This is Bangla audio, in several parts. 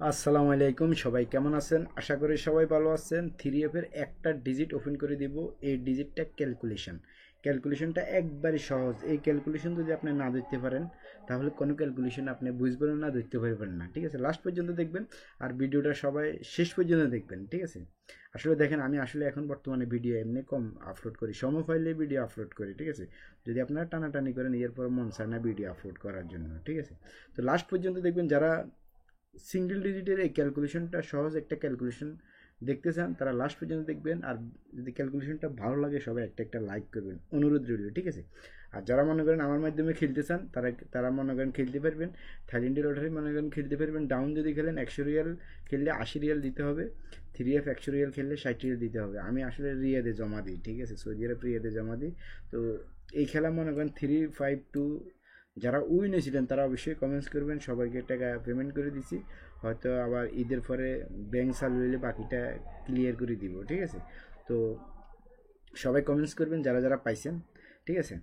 আসসালামু আলাইকুম, সবাই কেমন আছেন? আশা করি সবাই ভালো আছেন। 3F এর একটা ডিজিট ওপেন করে দিব। এই ডিজিটটা ক্যালকুলেশনটা একবারই সহজ। এই ক্যালকুলেশন যদি আপনি না ধরতে পারেন তাহলে কোনো ক্যালকুলেশন আপনি বুঝবেন না, ধরতে পারবেন না। ঠিক আছে, লাস্ট পর্যন্ত দেখবেন আর ভিডিওটা সবাই শেষ পর্যন্ত দেখবেন। ঠিক আছে, আসলে দেখেন আমি আসলে এখন বর্তমানে ভিডিও এমনি কম আপলোড করি, সময় পাইলে ভিডিও আপলোড করি। ঠিক আছে, যদি আপনারা টানাটানি করেন এরপর মন চায় না ভিডিও আপলোড করার জন্য। ঠিক আছে, তো লাস্ট পর্যন্ত দেখবেন। যারা সিঙ্গেল ডিজিটের এই ক্যালকুলেশনটা সহজ একটা ক্যালকুলেশন দেখতে চান তারা লাস্ট পর্যন্ত দেখবেন। আর যদি ক্যালকুলেশনটা ভালো লাগে সবাই একটা লাইক করবেন, অনুরোধ রইল। ঠিক আছে, আর যারা মনে করেন আমার মাধ্যমে খেলতে চান তারা তারা মনে করেন খেলতে পারবেন। থাইল্যান্ডের লটারি মনে করেন খেলতে পারবেন। ডাউন যদি খেলেন 100 রিয়াল খেললে 80 রিয়াল দিতে হবে। 3F 100 রিয়াল খেললে 60 রিয়াল দিতে হবে। আমি আসলে রিয়াদে জমা দিই। ঠিক আছে, সৌদি আরব রিয়াদে জমা দিই। তো এই খেলা মনে করেন 352 যারা উইন হয়েছিলেন তারা অবশ্যই কমেন্টস করবেন। সবাইকে টাকা পেমেন্ট করে দিছি, হয়তো আবার ঈদের পরে ব্যাংক চালু হলে বাকিটা ক্লিয়ার করে দিব। ঠিক আছে, তো সবাই কমেন্টস করবেন যারা যারা পাইছেন। ঠিক আছে,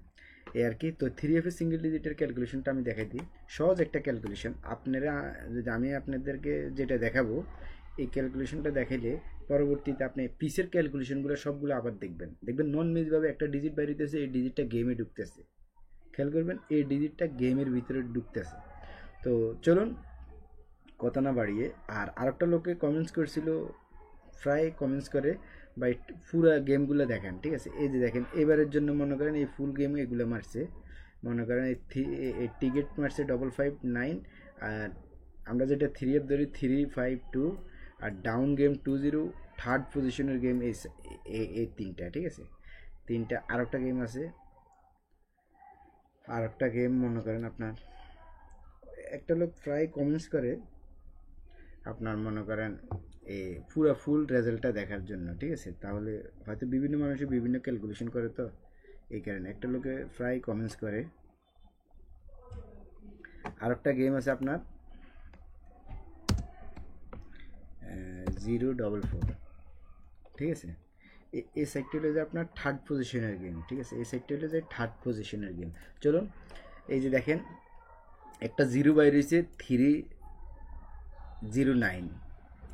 এই আর কি। তো 3F এর সিঙ্গেল ডিজিটের ক্যালকুলেশনটা আমি দেখাই দিই। সহজ একটা ক্যালকুলেশন। আপনারা যদি আমি আপনাদেরকে যেটা দেখাবো এই ক্যালকুলেশনটা দেখাইলে পরবর্তীতে আপনি পিসের ক্যালকুলেশনগুলো সবগুলো আবার দেখবেন। নন মিসভাবে একটা ডিজিট বাইরেতেছে, এই ডিজিটটা গেমে ঢুকতেছে। খেয়াল করবেন এই ডিজিটটা গেমের ভিতরে ঢুকতেছে। তো চলুন কথা না বাড়িয়ে, আর আরেকটা লোকে কমেন্টস করছিল, প্রায় কমেন্টস করে বা পুরো গেমগুলো দেখেন। ঠিক আছে, এই যে দেখেন এবারের জন্য মনে করেন এই ফুল গেম এগুলো মারছে। মনে করেন এই টিকিট মারছে 559। আর আমরা যেটা 3F ধরি 352। আর ডাউন গেম 20। থার্ড পজিশনের গেম এই তিনটা। ঠিক আছে, তিনটা। আরেকটা গেম আছে, আরেকটা গেম মনে করেন আপনার একটা লোক প্রায় কমেন্টস করে আপনার মনে করেন এই পুরো ফুল রেজাল্টটা দেখার জন্য। ঠিক আছে, তাহলে হয়তো বিভিন্ন মানুষের বিভিন্ন ক্যালকুলেশন করে, তো এই কারণে একটা লোকে প্রায় কমেন্টস করে। আর একটা গেম আছে আপনার 044। ঠিক আছে, এই সাইডটা হলো যে আপনার থার্ড পজিশনের গেম। ঠিক আছে, এই সাইডটা হলো যে থার্ড পজিশনের গেম। চলুন, এই যে দেখেন একটা জিরো বাইর হয়েছে 309,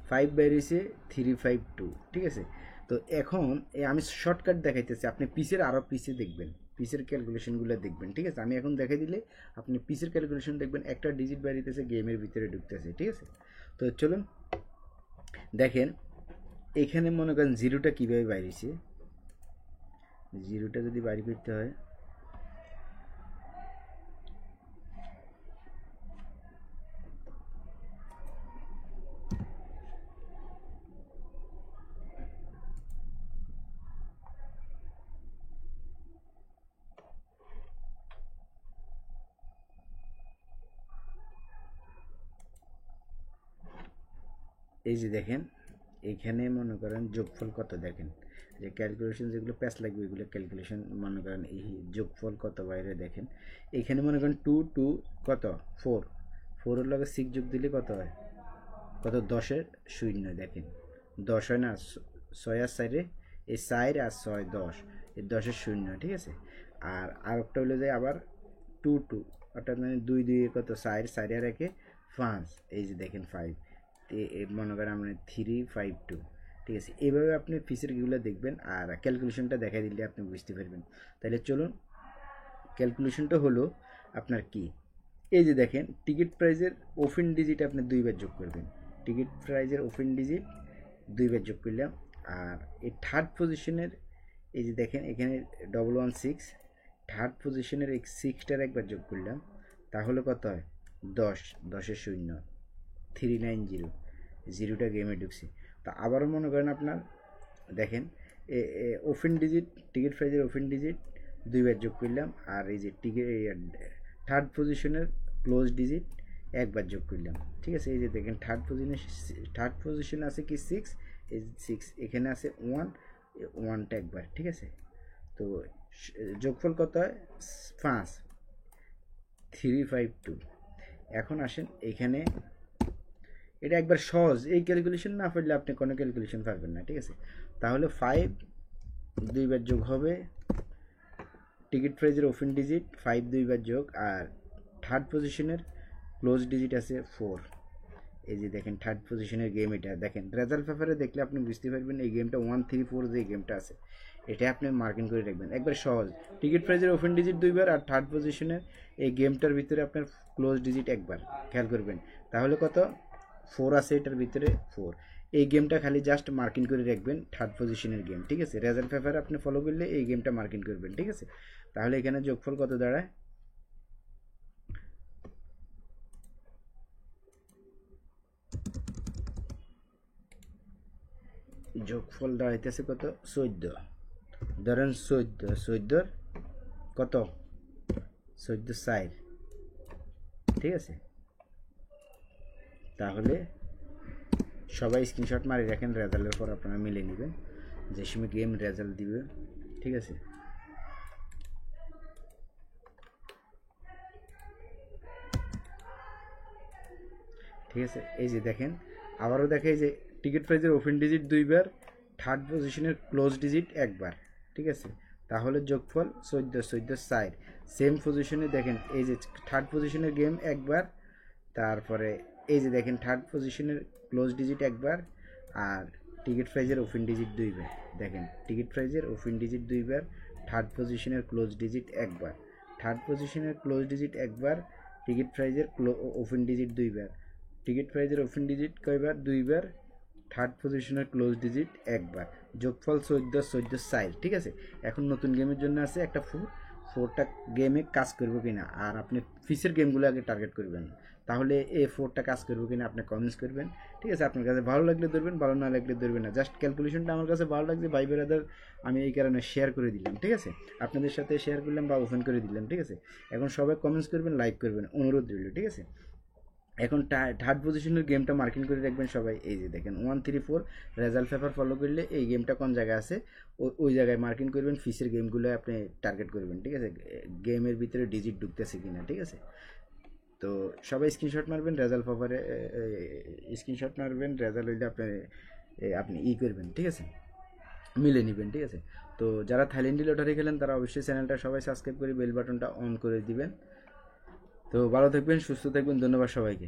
5 বের হয়েছে 352। ঠিক আছে, তো এখন আমি শর্টকাট দেখাইতেছি, আপনি পিসের আরও পিসে দেখবেন, পিসের ক্যালকুলেশনগুলো দেখবেন। ঠিক আছে, আমি এখন দেখাই দিলে আপনি পিসের ক্যালকুলেশন দেখবেন। একটা ডিজিট বেরিয়েছে গেমের ভিতরে ঢুকতেছে। ঠিক আছে, তো চলুন দেখেন এখানে মনে করেন জিরোটা কীভাবে বাইরেছে। জিরোটা যদি বাইর করতে হয়, এই যে দেখেন এইখানে মনে করেন যোগফল কত দেখেন, যে ক্যালকুলেশন যেগুলো প্যাচ লাগবে ওইগুলো ক্যালকুলেশন মনে করেন এই যোগফল কত বাইরে দেখেন। এইখানে মনে করেন 2 কত 4, 4-এর লগে 6 যোগ দিলে কত হয়, কত 10-এর শূন্য। দেখেন 10 হয় না, 6 আর 4-এ এই 4 আর 6 10, এই 10-এর শূন্য। ঠিক আছে, আর একটা হলো যে আবার 2 অর্থাৎ মানে 2 2 কত 4, 4 আর 1-এ 5। এই যে দেখেন 5, মনে করেন আমরা 352। ঠিক আছে, এইভাবে আপনি ফিচারগুলো দেখবেন আর ক্যালকুলেশনটা দেখাই দিলে আপনি বুঝতে পারবেন। তাহলে চলুন, ক্যালকুলেশনটা হলো আপনার কি, এই যে দেখেন টিকিট প্রাইজের ওপেন ডিজিট আপনি 2 বার যোগ করবেন। টিকিট প্রাইজের ওপেন ডিজিট 2 বার যোগ করলাম। আর এই থার্ড পজিশনের এই যে দেখেন এখানে 116, থার্ড পজিশনের এই 6টার একবার যোগ করলাম, তাহলে কত হয় 10, 10-এর শূন্য 390, জিরোটা গেমে ঢুকছে। তো আবারও মনে করেন আপনার দেখেন ওপেন ডিজিট, টিকিট প্রাইজের ওপেন ডিজিট 2 বার যোগ করলাম। আর এই যে টিকিট থার্ড পজিশনের ক্লোজ ডিজিট একবার যোগ করলাম। ঠিক আছে, এই যে দেখেন থার্ড পজিশনে আছে কি 6, এই 6 এখানে আছে 1, 1টা একবার। ঠিক আছে, তো যোগফল কত হয় 5, 352। এখন আসেন এইখানে, এটা একবার সহজ, এই ক্যালকুলেশন না পারলে আপনি কোনো ক্যালকুলেশন পারবেন না। ঠিক আছে, তাহলে 5 2 বার যোগ হবে, টিকিট প্রাইজের ওপেন ডিজিট 5 2 বার যোগ, আর থার্ড পজিশনের ক্লোজ ডিজিট আছে 4, এই যে দেখেন থার্ড পজিশনের গেম, এটা দেখেন রেজাল্ট পেপারে দেখলে আপনি বুঝতে পারবেন এই গেমটা 134 যে গেমটা আছে এটা আপনি মার্কিং করে রাখবেন, একবার সহজ। টিকিট প্রাইজের ওপেন ডিজিট 2বার আর থার্ড পজিশনের এই গেমটার ভিতরে আপনার ক্লোজ ডিজিট একবার, খেয়াল করবেন। তাহলে কত 4 আছে এটার ভিতরে 4। এই গেমটা খালি জাস্ট মার্কিং করে রাখবেন, থার্ড পজিশনের গেম, ঠিক আছে। রেজাল্ট পেপারে আপনি ফলো করলে এই গেমটা মার্কিং করবেন, ঠিক আছে। তাহলে এখানে যোগফল কত দাঁড়ায়, যোগফল দাঁড়াইতেছে কত 14, ধরেন 14 কত 14 ঠিক আছে। তাহলে সবাই স্ক্রিনশট মারি রাখেন, রেজাল্টের পর আপনারা মিলে নেবেন যে সময় গেম রেজাল্ট দিবে, ঠিক আছে। ঠিক আছে, এই যে দেখেন আবারও দেখে যে টিকিট প্রাইজের ওপেন ডিজিট 2বার, থার্ড পজিশনের ক্লোজ ডিজিট একবার, ঠিক আছে। তাহলে যোগফল 14 সেম পজিশনে দেখেন এই যে থার্ড পজিশনের গেম একবার, তারপরে এই যে দেখেন থার্ড পজিশনের ক্লোজ ডিজিট একবার, আর টিকিট প্রাইজের ওপেন ডিজিট 2বার, দেখেন টিকিট প্রাইজের ওপেন ডিজিট 2বার, থার্ড পজিশনের ক্লোজ ডিজিট একবার, থার্ড পজিশনের ক্লোজ ডিজিট একবার, টিকিট প্রাইজের ওপেন ডিজিট 2বার, টিকিট প্রাইজের ওপেন ডিজিট কয়বার 2বার, থার্ড পজিশনের ক্লোজ ডিজিট একবার, যোগফল 14 ঠিক আছে। এখন নতুন গেমের জন্য আছে একটা ফোরটা গেমে কাজ করবো কিনা, আর আপনি ফিসের গেমগুলো আগে টার্গেট করবেন, তাহলে এই ফোরটা কাজ করবো কিনা আপনি কমেন্টস করবেন, ঠিক আছে। আপনার কাছে ভালো লাগলে ধরবেন, ভালো না লাগলে ধরবেন না। জাস্ট ক্যালকুলেশনটা আমার কাছে ভালো লাগছে ভাই ব্রাদার, আমি এই কারণে শেয়ার করে দিলাম, ঠিক আছে। আপনাদের সাথে শেয়ার করলাম বা ওপেন করে দিলাম, ঠিক আছে। এখন সবাই কমেন্টস করবেন, লাইক করবেন, অনুরোধ রইল, ঠিক আছে। এখন থার্ড পজিশনের গেমটা মার্কিং করে রাখবেন সবাই। এই যে দেখেন 134 রেজাল্ট পেপার ফলো করলে এই গেমটা কোন জায়গায় আছে ওই জায়গায় মার্কিং করবেন, ফিসের গেমগুলো আপনি টার্গেট করবেন, ঠিক আছে। গেমের ভিতরে ডিজিট ঢুকতেছে কিনা, ঠিক আছে। তো সবাই স্ক্রিনশট মারবেন রেজাল্ট পেপারে, স্ক্রিনশট মারবেন রেজাল্ট হইলে আপনি করবেন, ঠিক আছে, মিলে নেবেন, ঠিক আছে। তো যারা থাইল্যান্ডি লটারি খেলেন তারা অবশ্যই চ্যানেলটা সবাই সাবস্ক্রাইব করে বেল বাটনটা অন করে দিবেন। তো ভালো থাকবেন, সুস্থ থাকবেন, ধন্যবাদ সবাইকে।